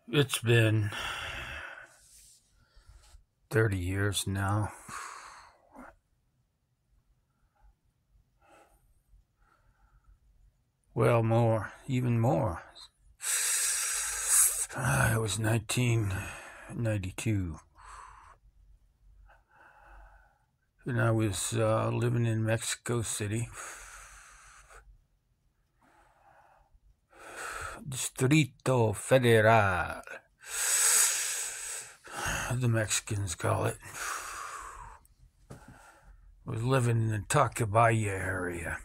It's been 30 years now. Well, more, even more. It was 1992. And I was living in Mexico City. Distrito Federal, the Mexicans call it. I was living in the Tacubaya area.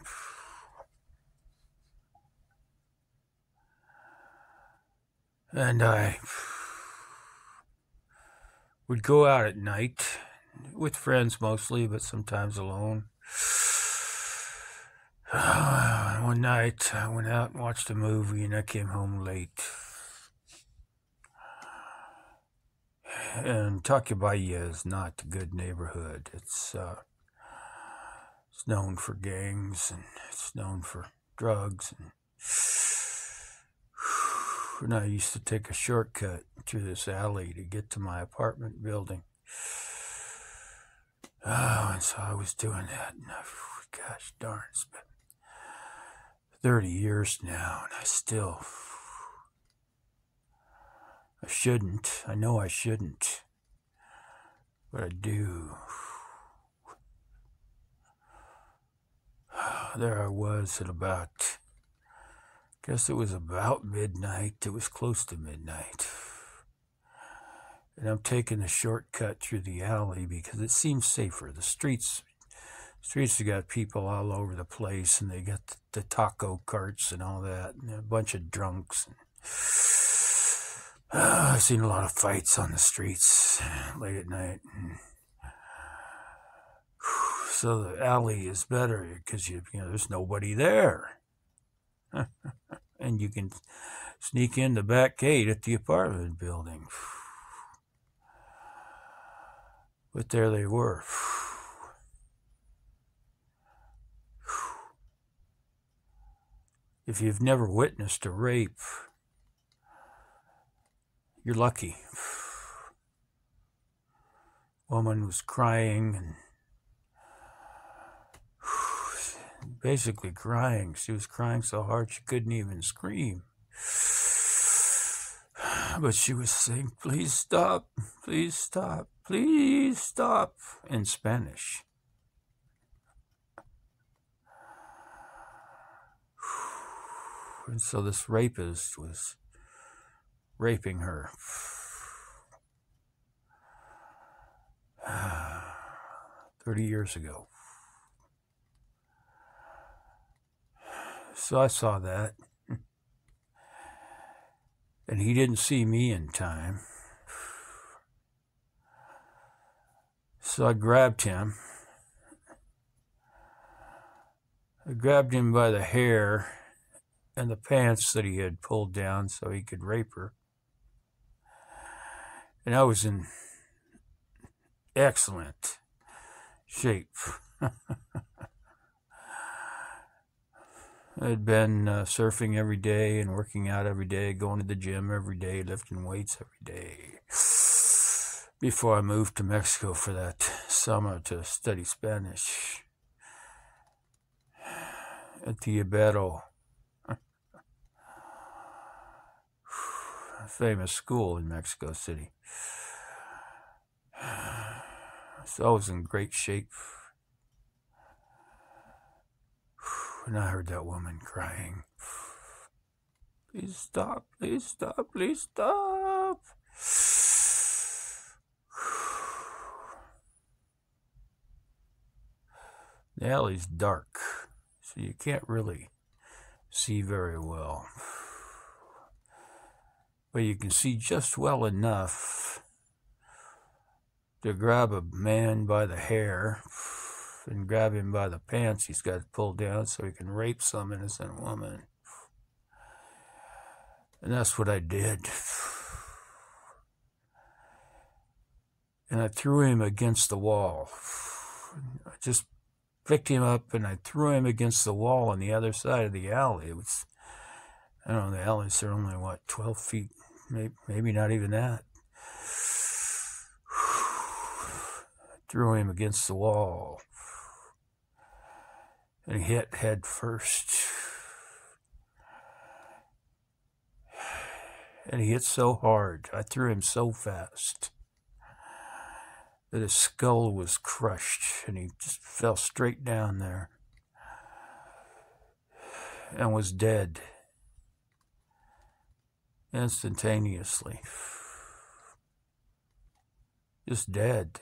And I would go out at night with friends mostly, but sometimes alone. One night I went out and watched a movie and I came home late. And Tacubaya is not a good neighborhood. It's known for gangs and it's known for drugs. And I used to take a shortcut through this alley to get to my apartment building. And so I was doing that. And gosh darn, it's been 30 years now, and I shouldn't. I know I shouldn't, but I do. There I was at about, guess it was about midnight. It was close to midnight. And I'm taking a shortcut through the alley because it seems safer. The streets have got people all over the place, and they got the taco carts and all that, and a bunch of drunks. I've seen a lot of fights on the streets late at night. So the alley is better because you know there's nobody there, and you can sneak in the back gate at the apartment building. But there they were. If you've never witnessed a rape, you're lucky. Woman was crying and basically crying. She was crying so hard she couldn't even scream. But she was saying, "Please stop, please stop, please stop," in Spanish. And so this rapist was raping her. 30 years ago. So I saw that. And he didn't see me in time. So I grabbed him. I grabbed him by the hair and the pants that he had pulled down so he could rape her. And I was in excellent shape. I'd been surfing every day and working out every day, going to the gym every day, lifting weights every day, before I moved to Mexico for that summer to study Spanish at the Ibero, famous school in Mexico City. So I was in great shape. And I heard that woman crying, "Please stop, please stop, please stop." The alley's dark, so you can't really see very well. But you can see just well enough to grab a man by the hair and grab him by the pants he's got pulled down so he can rape some innocent woman. And that's what I did. And I threw him against the wall. I just picked him up and I threw him against the wall on the other side of the alley. It was, I don't know, the alleys are only, 12 feet maybe not even that. Threw him against the wall, and he hit head first. And he hit so hard, I threw him so fast that his skull was crushed, and he just fell straight down there and was dead instantaneously. Just dead.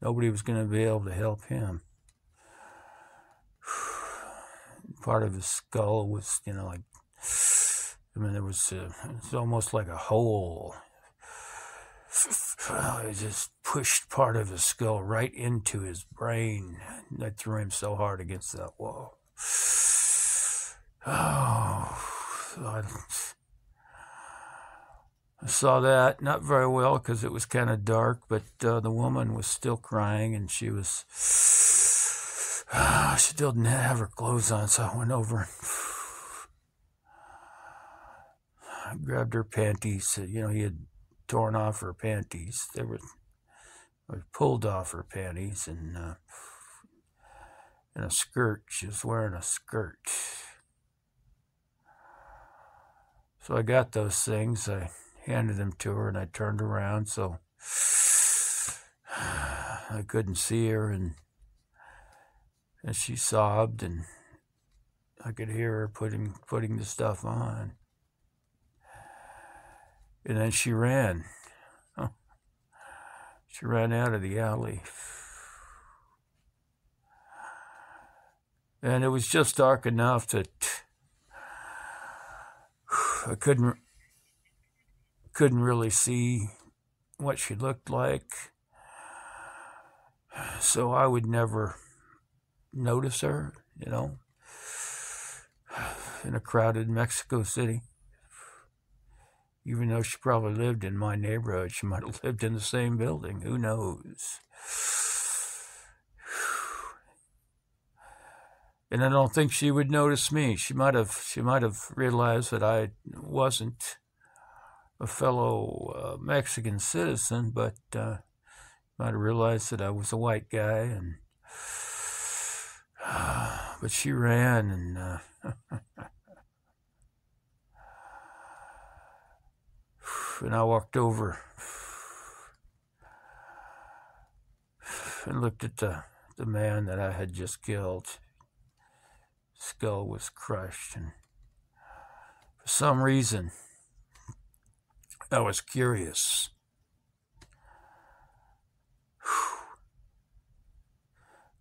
Nobody was going to be able to help him. Part of his skull was, like, there was it's almost like a hole. It just pushed part of his skull right into his brain. I threw him so hard against that wall. I saw that, not very well because it was kind of dark, but the woman was still crying, and she still didn't have her clothes on, so I went over and grabbed her panties. He had torn off her panties. They were pulled off her panties, and a skirt. She was wearing a skirt. So I got those things. I handed them to her, and I turned around so I couldn't see her, and she sobbed, and I could hear her putting the stuff on. And then she ran. She ran out of the alley. And it was just dark enough that I couldn't really see what she looked like. So I would never notice her, in a crowded Mexico City. Even though she probably lived in my neighborhood, she might have lived in the same building. Who knows? And I don't think she would notice me. She might have realized that I wasn't a fellow Mexican citizen, but might have realized that I was a white guy. And but she ran, and and I walked over and looked at the man that I had just killed. Skull was crushed, and for some reason I was curious.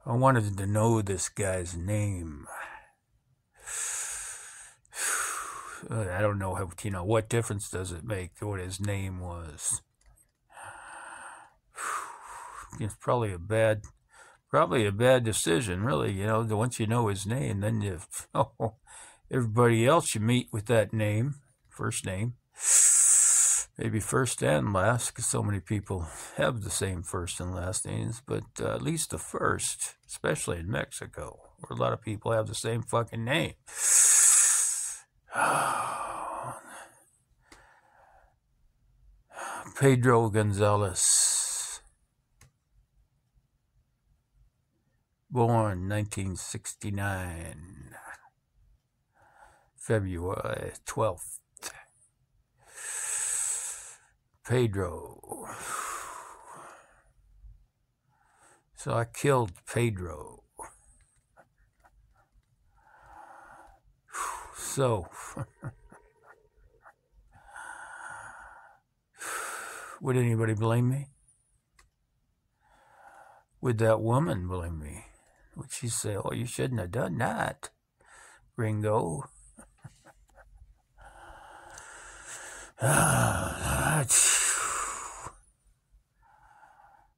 I wanted to know this guy's name. I don't know how, what difference does it make what his name was? It's probably a bad decision, really. Once you know his name, then everybody else you meet with that name, first name, maybe first and last, because so many people have the same first and last names, but at least the first, especially in Mexico, where a lot of people have the same fucking name. Pedro Gonzalez, born 1969, February 12th. Pedro. So I killed Pedro. So, would anybody blame me? Would that woman blame me? Would she say, "Oh, you shouldn't have done that, Ringo"?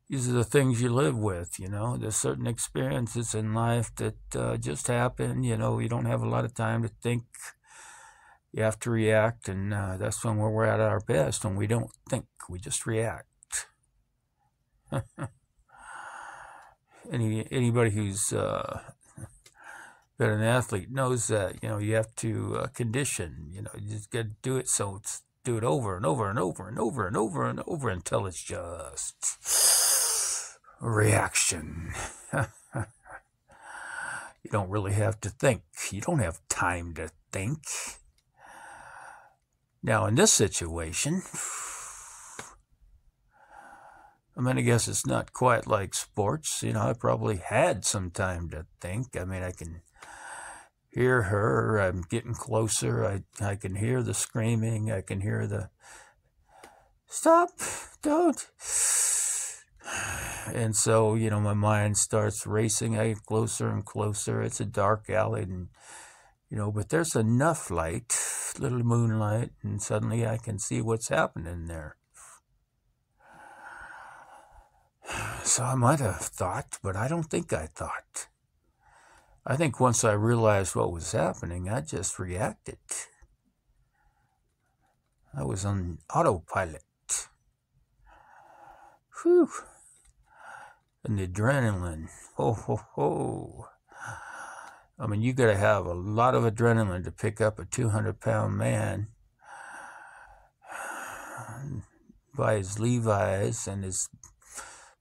These are the things you live with, There's certain experiences in life that just happen, you don't have a lot of time to think. You have to react, and that's when we're at our best, when we don't think, we just react. Anybody who's But an athlete knows that, you have to condition, you just got to do it. So it's do it over and over and over and over and over and over until it's just a reaction. You don't really have to think. You don't have time to think. Now, in this situation, I guess it's not quite like sports. I probably had some time to think. I can hear her. I'm getting closer. I can hear the screaming. I can hear the, stop, don't. And so, my mind starts racing. I get closer and closer. It's a dark alley, and, but there's enough light, little moonlight, and suddenly I can see what's happening there. So I might have thought, but I don't think I thought. I think once I realized what was happening, I just reacted. I was on autopilot. Whew. And the adrenaline. Ho, ho, ho. You got to have a lot of adrenaline to pick up a 200-pound man by his Levi's and his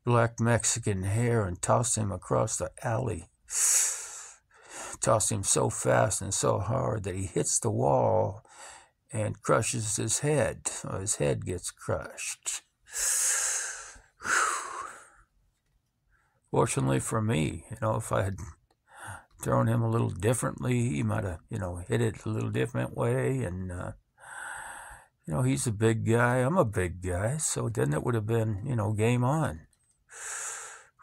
black Mexican hair and toss him across the alley. Toss him so fast and so hard that he hits the wall and crushes his head. So his head gets crushed. Fortunately for me, if I had thrown him a little differently, he might have, hit it a little different way. And, he's a big guy. I'm a big guy. So then it would have been, game on.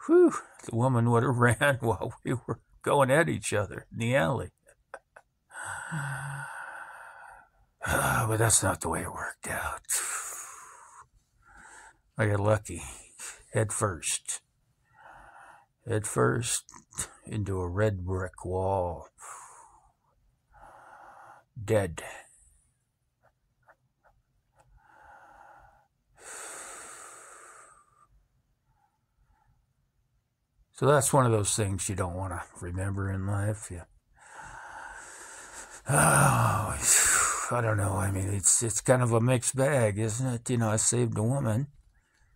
Whew. The woman would have ran while we were going at each other in the alley. But that's not the way it worked out. I got lucky. Head first into a red brick wall. Dead. So that's one of those things you don't want to remember in life. I don't know. It's kind of a mixed bag, isn't it? I saved a woman.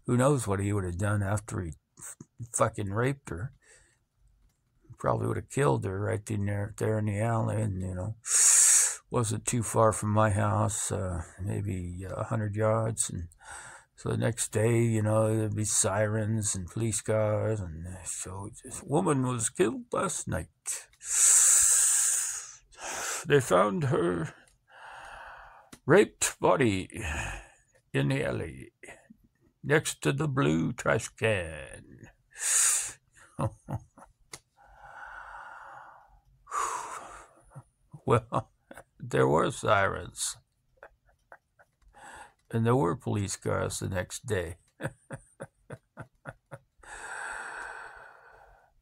Who knows what he would have done after he fucking raped her. Probably would have killed her right there in the alley. And, wasn't too far from my house, maybe 100 yards. And so the next day, there'd be sirens and police cars. And so this woman was killed last night. They found her raped body in the alley next to the blue trash can. Well, there were sirens. And there were police cars the next day.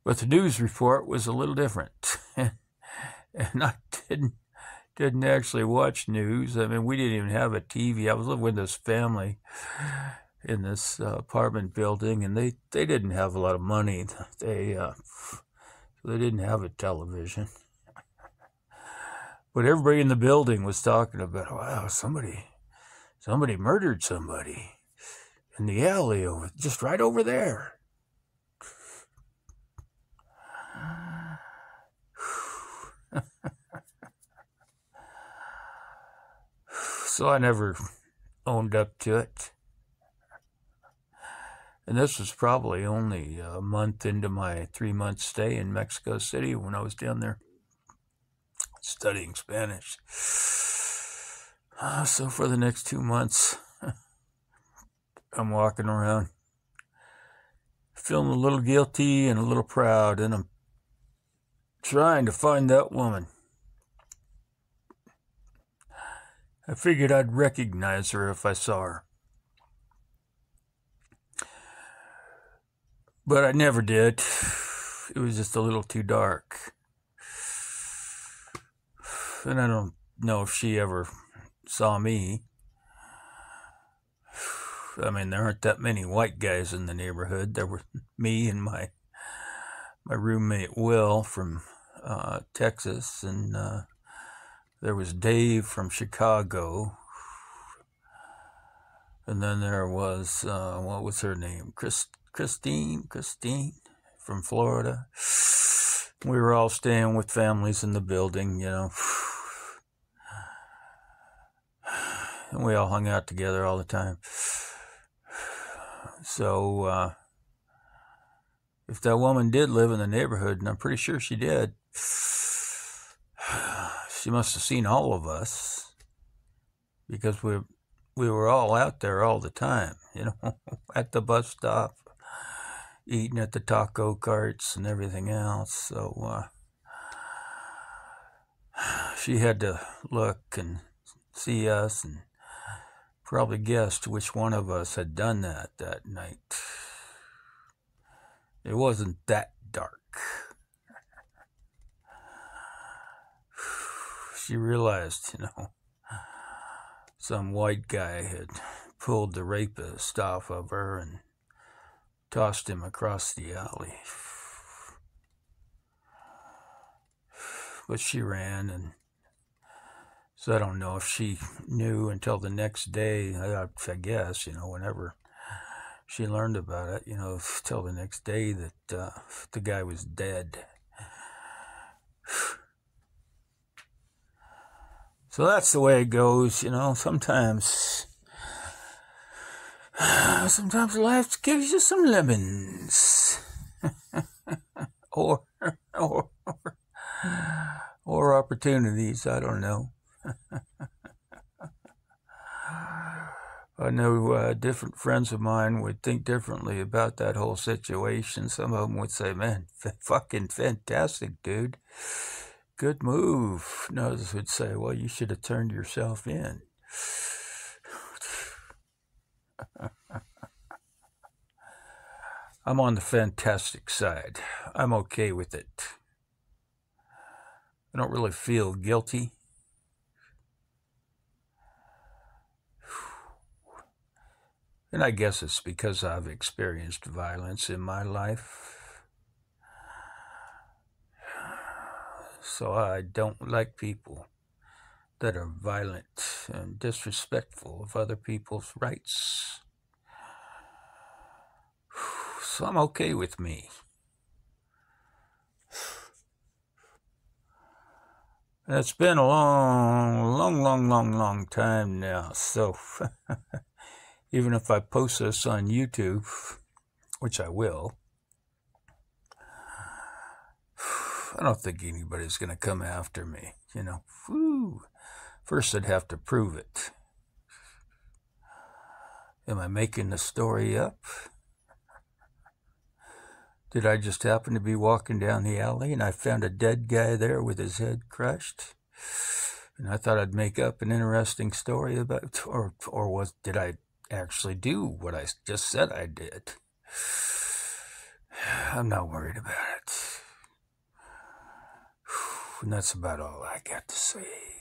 But the news report was a little different. And I didn't actually watch news. We didn't even have a TV. I was living with this family in this apartment building, and they didn't have a lot of money. They didn't have a television. But everybody in the building was talking about, wow, somebody murdered somebody in the alley just right over there. So I never owned up to it. And this was probably only a month into my 3-month stay in Mexico City when I was down there studying Spanish. So for the next 2 months, I'm walking around feeling a little guilty and a little proud, and I'm trying to find that woman. I figured I'd recognize her if I saw her. But I never did. It was just a little too dark. And I don't know if she ever saw me. There aren't that many white guys in the neighborhood. There were me and my roommate Will from Texas, and there was Dave from Chicago, and then there was, what was her name? Christine from Florida. We were all staying with families in the building, you know. And we all hung out together all the time. So, if that woman did live in the neighborhood, and I'm pretty sure she did, she must have seen all of us, because we were all out there all the time, you know, at the bus stop, eating at the taco carts and everything else. So she had to look and see us and probably guessed which one of us had done that night. It wasn't that dark. She realized, you know, some white guy had pulled the rapist off of her and tossed him across the alley. But she ran, and so I don't know if she knew until the next day. I guess, you know, whenever she learned about it, you know, till the next day that the guy was dead. So that's the way it goes, you know. Sometimes life gives you some lemons, or opportunities. I don't know. I know different friends of mine would think differently about that whole situation. Some of them would say, man, fucking fantastic, dude. Good move. And others would say, well, you should have turned yourself in. I'm on the fantastic side. I'm okay with it. I don't really feel guilty. And I guess it's because I've experienced violence in my life. So I don't like people that are violent and disrespectful of other people's rights. So I'm okay with me. And it's been a long time now. So even if I post this on YouTube, which I will, I don't think anybody's going to come after me, you know. First, I'd have to prove it. Am I making the story up? Did I just happen to be walking down the alley and I found a dead guy there with his head crushed? And I thought I'd make up an interesting story about, or did I actually do what I just said I did? I'm not worried about it. And that's about all I got to say.